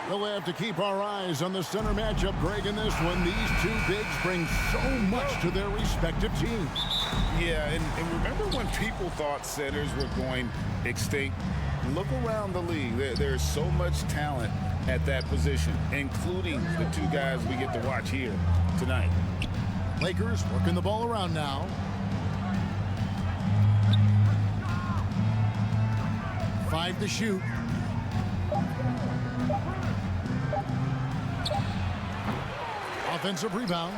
We'll have to keep our eyes on the center matchup, Greg, in this one. These two bigs bring so much to their respective teams. Yeah, and remember when people thought centers were going extinct? Look around the league. There's so much talent at that position, including the two guys we get to watch here tonight. Lakers working the ball around now. 5 to shoot. Offensive rebound.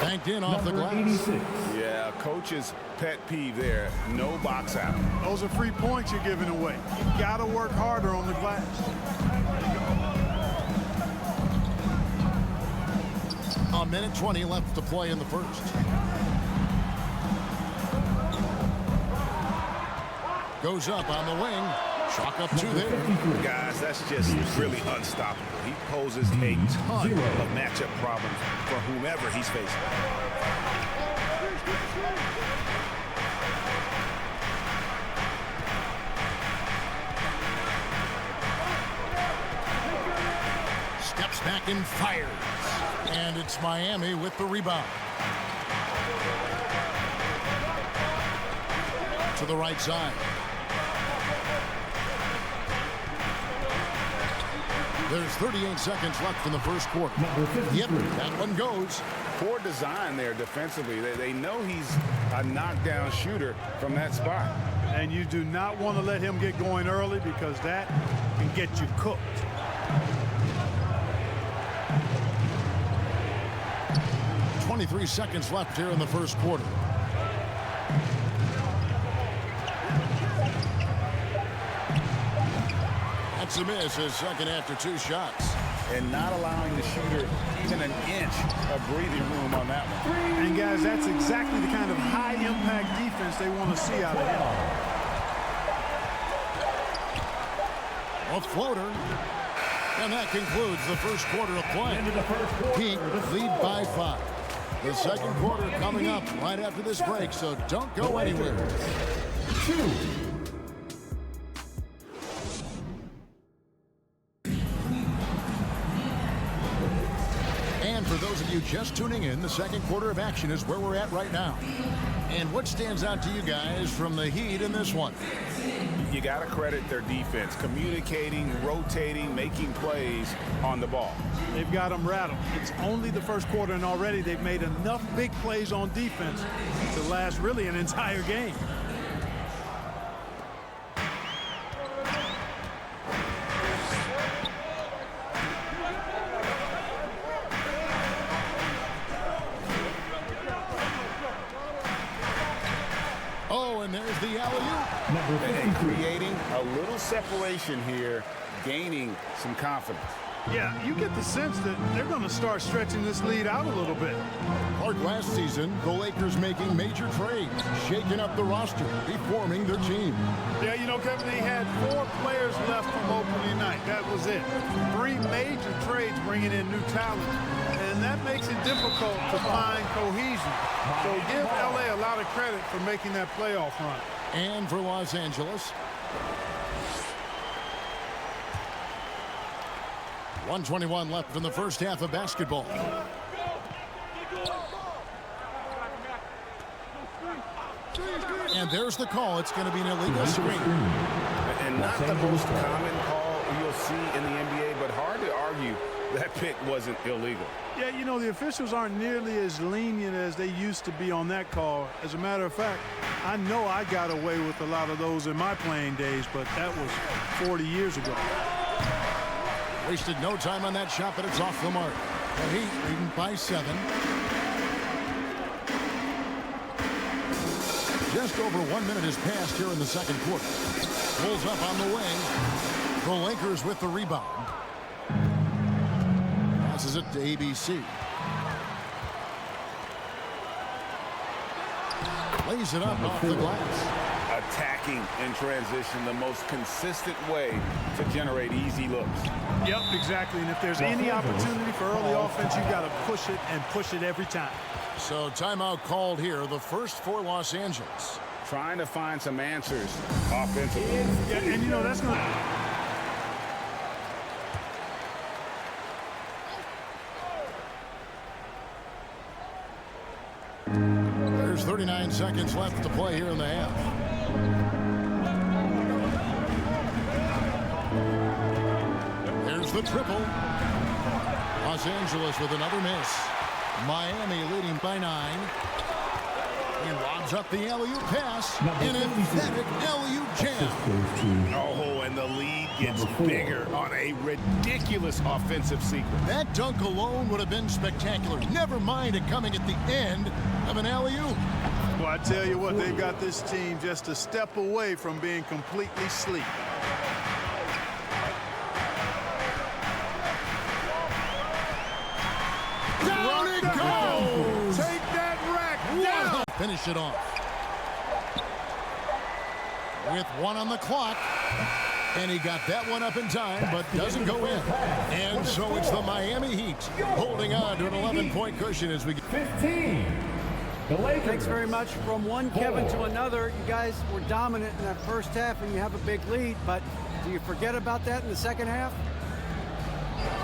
Banked in off the glass. 86. Yeah, coach's pet peeve there. No box out. Those are free points you're giving away. You got to work harder on the glass. A minute 20 left to play in the first. Goes up on the wing. Chalk up 2 there. Guys, that's just really unstoppable. He poses a ton of matchup problems for whomever he's facing. Steps back and fires. And it's Miami with the rebound. To the right side. There's 38 seconds left in the first quarter. Yep, that one goes. Poor design there defensively. They know he's a knockdown shooter from that spot. And you do not want to let him get going early because that can get you cooked. .23 seconds left here in the first quarter. That's a miss, his second after 2 shots. And not allowing the shooter even an inch of breathing room on that one. And guys, that's exactly the kind of high-impact defense they want to see out of him. A floater. And that concludes the first quarter of play. Heat lead by 5. The second quarter coming up right after this break, so don't go anywhere. 2. And for those of you just tuning in, the second quarter of action is where we're at right now. And what stands out to you guys from the Heat in this one? You got to credit their defense, communicating, rotating, making plays on the ball. They've got them rattled. It's only the first quarter, and already they've made enough big plays on defense to last really an entire game. Oh, and there's the alley-oop. And creating a little separation here, gaining some confidence. Yeah, you get the sense that they're going to start stretching this lead out a little bit. Like last season, the Lakers making major trades, shaking up the roster, reforming their team. Yeah, you know, Kevin, they had 4 players left from opening night. That was it. 3 major trades bringing in new talent, and that makes it difficult to find cohesion. So give L.A. a lot of credit for making that playoff run. And for Los Angeles, 1:21 left in the first half of basketball. And there's the call. It's going to be an illegal screen. And not the most common call you'll see in the NBA, but hard to argue that pick wasn't illegal. Yeah, you know, the officials aren't nearly as lenient as they used to be on that call. As a matter of fact, I know I got away with a lot of those in my playing days, but that was 40 years ago. Wasted no time on that shot, but it's off the mark. The Heat leading by 7. Just over 1 minute has passed here in the second quarter. Pulls up on the wing. The Lakers with the rebound. Passes it to ABC. Lays it up off the glass. Attacking in transition, the most consistent way to generate easy looks. Yep, exactly. And if there's any opportunity for early offense, you got to push it and push it every time. So timeout called here, the first for Los Angeles. Trying to find some answers offensively. Yeah, and you know, that's going to... 39 seconds left to play here in the half. There's the triple. Los Angeles with another miss. Miami leading by 9. He lobs up the alley-oop pass. An emphatic alley-oop jam. Oh, and the lead gets bigger on a ridiculous offensive sequence. That dunk alone would have been spectacular. Never mind it coming at the end of an alley-oop. Well, I tell you what, they've got this team just a step away from being completely asleep. Down it goes! Take that rack down! Finish it off. With 1 on the clock. And he got that one up in time, but doesn't go in. And so it's the Miami Heat holding on to an 11-point cushion as we get 15. The Lakers. Thanks very much. From one Kevin to another, you guys were dominant in that first half and you have a big lead, but do you forget about that in the second half?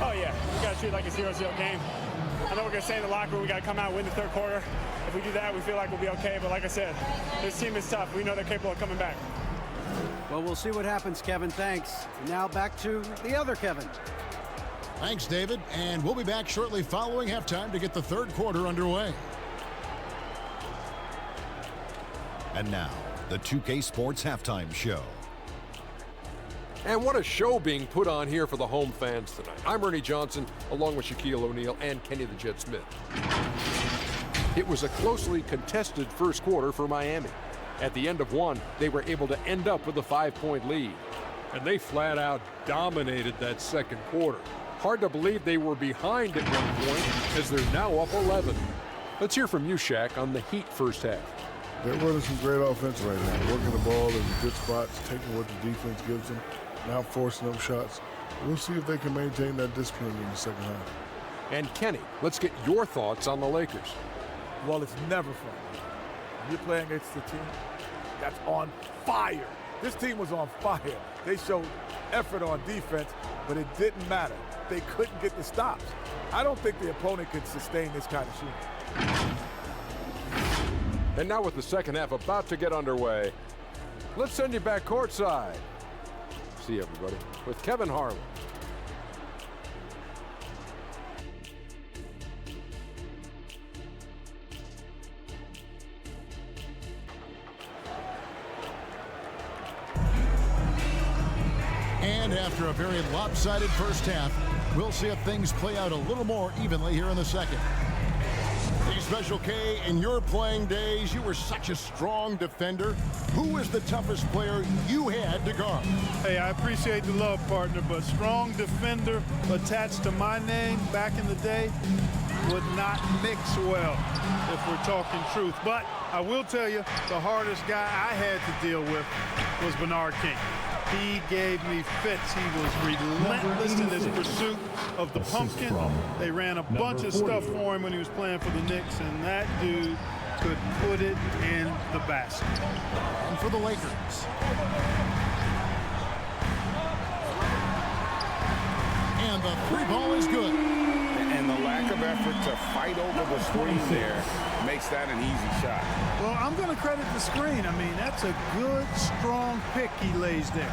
Oh yeah, we got to treat it like a 0-0 game. I know we're going to stay in the locker room, we got to come out and win the third quarter. If we do that, we feel like we'll be okay, but like I said, this team is tough. We know they're capable of coming back. Well, we'll see what happens, Kevin. Thanks. And now back to the other Kevin. Thanks, David. And we'll be back shortly following halftime to get the third quarter underway. And now, the 2K Sports Halftime Show. And what a show being put on here for the home fans tonight. I'm Ernie Johnson, along with Shaquille O'Neal and Kenny the Jet Smith. It was a closely contested first quarter for Miami. At the end of one, they were able to end up with a 5-point lead. And they flat out dominated that second quarter. Hard to believe they were behind at one point, as they're now up 11. Let's hear from you, Shaq, on the Heat first half. They're running some great offense right now, working the ball in good spots, taking what the defense gives them, not forcing up shots. We'll see if they can maintain that discipline in the second half. And Kenny, let's get your thoughts on the Lakers. Well, it's never fun. You're playing against the team that's on fire. This team was on fire. They showed effort on defense, but it didn't matter. They couldn't get the stops. I don't think the opponent could sustain this kind of shooting. And now with the second half about to get underway, let's send you back courtside. See everybody with Kevin Harlan. And after a very lopsided first half, we'll see if things play out a little more evenly here in the second. Hey, Special K, in your playing days, you were such a strong defender. Who was the toughest player you had to guard? Hey, I appreciate the love, partner, but strong defender attached to my name back in the day would not mix well, if we're talking truth. But I will tell you, the hardest guy I had to deal with was Bernard King. He gave me fits. He was relentless in his pursuit of the pumpkin. They ran a bunch of stuff for him when he was playing for the Knicks, and that dude could put it in the basket. And for the Lakers. And the three ball is good. And the lack of effort to fight over the screen there makes that an easy shot. Well, I'm going to credit the screen. I mean, that's a good, strong pick he lays there.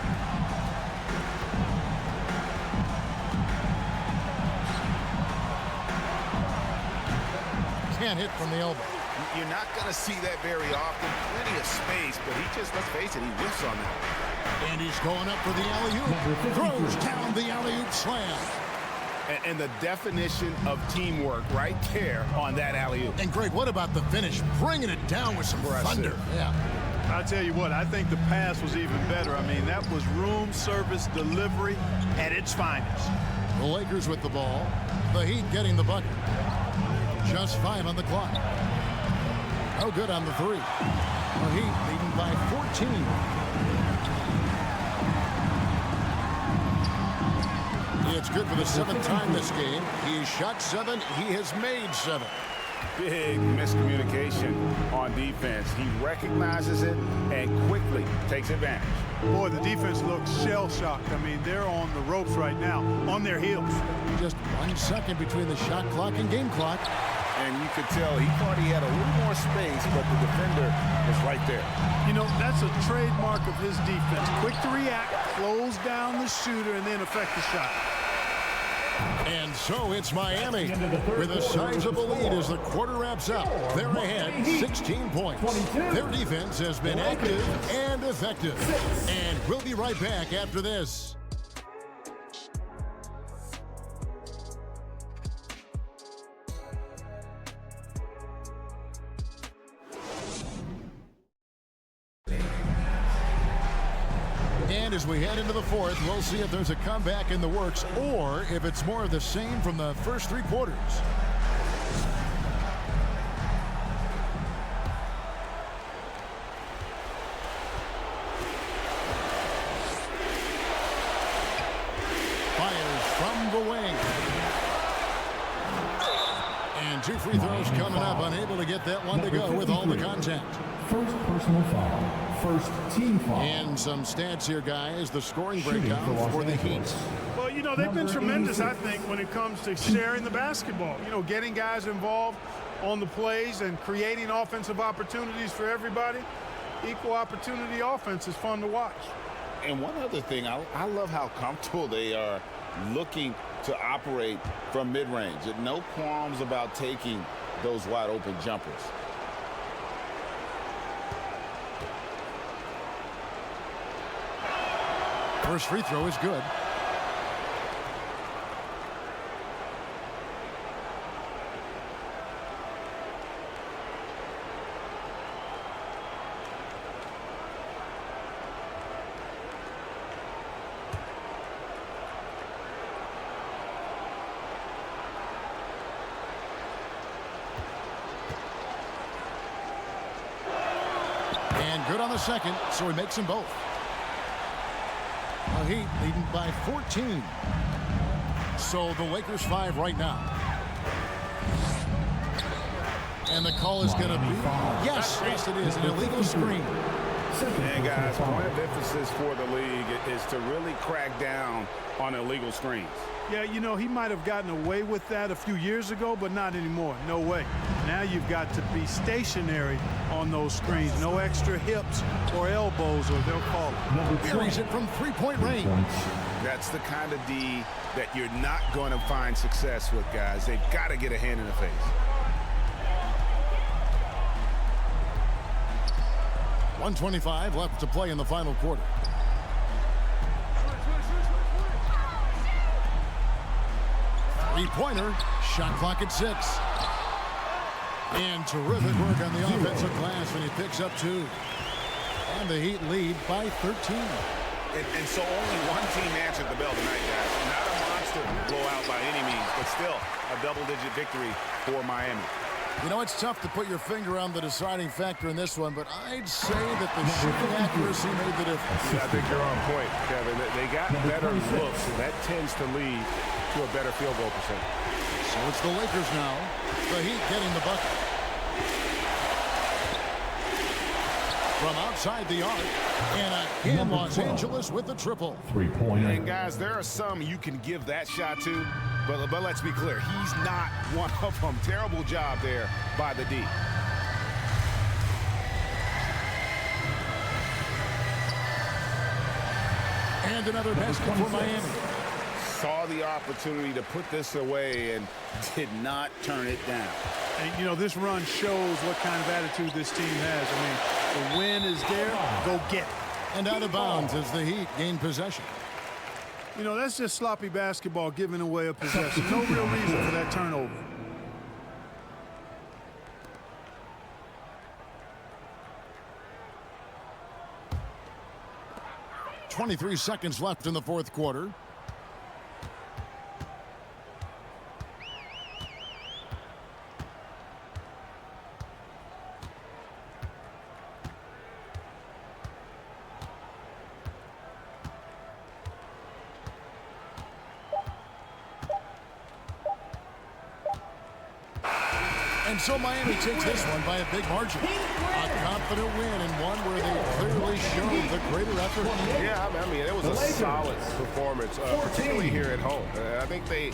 Can't hit from the elbow. You're not going to see that very often. Plenty of space, but he just, let's face it, he whiffs on that. And he's going up for the alley-oop. Throws down the alley-oop slam. And the definition of teamwork right there on that alley-oop. And Greg, what about the finish? Bringing it down with some thunder. Yeah. I tell you what, I think the pass was even better. I mean, that was room service delivery at its finest. The Lakers with the ball. The Heat getting the bucket. Just 5 on the clock. No good on the three. The Heat leading by 14. It's good for the 7th time this game. He's shot 7. He has made 7. Big miscommunication on defense. He recognizes it and quickly takes advantage. Boy, the defense looks shell-shocked. I mean, they're on the ropes right now, on their heels. Just 1 second between the shot clock and game clock. And you could tell he thought he had a little more space, but the defender was right there. You know, that's a trademark of his defense. Quick to react, close down the shooter, and then affect the shot. And so it's Miami with a sizable lead as the quarter wraps up. They're ahead 16 points. Their defense has been active and effective. And we'll be right back after this. And as we head into the fourth, we'll see if there's a comeback in the works or if it's more of the same from the first three quarters. Fires from the wing. And two free throws coming up, unable to get that one to go with all the contact. First personal foul. First team foul. And some stats here, guys. The scoring breakdown for the Heat. Well, you know, they've been tremendous, I think, when it comes to sharing the basketball. You know, getting guys involved on the plays and creating offensive opportunities for everybody. Equal opportunity offense is fun to watch. And one other thing, I love how comfortable they are looking to operate from mid-range. No qualms about taking those wide-open jumpers. First free throw is good. And good on the second, so he makes them both. The Heat leading by 14. So the Lakers 5 right now. And the call is going to be, yes, it is, an illegal screen. And guys, point of emphasis for the league is to really crack down on illegal screens. Yeah, you know, he might have gotten away with that a few years ago, but not anymore. No way. Now you've got to be stationary on those screens. No extra hips or elbows, or they'll call it. Buries it from three-point range. That's the kind of D that you're not going to find success with, guys. They've got to get a hand in the face. .125 left to play in the final quarter. Three-pointer, shot clock at 6. And terrific work on the offensive glass when he picks up 2. And the Heat lead by 13. And so only one team answered the bell tonight, guys. Not a monster blowout by any means, but still a double-digit victory for Miami. You know, it's tough to put your finger on the deciding factor in this one, but I'd say that the shooting accuracy made the difference. Yeah, I think you're on point, Kevin. They got better looks, and that tends to lead to a better field goal percentage. So it's the Lakers now. The Heat getting the bucket. From outside the arc, and again Los Angeles with the triple. Three-pointer. And guys, there are some you can give that shot to, but let's be clear, he's not one of them. Terrible job there by the D. And another basket for Miami. Saw the opportunity to put this away and did not turn it down. And, you know, this run shows what kind of attitude this team has. I mean, the win is there, go get it. And out of bounds as the Heat gain possession. You know, that's just sloppy basketball, giving away a possession. No real reason for that turnover. .23 seconds left in the fourth quarter. And so Miami takes this one by a big margin. A confident win and one where they clearly showed the greater effort. Yeah, I mean, it was a solid performance, particularly here at home. I think they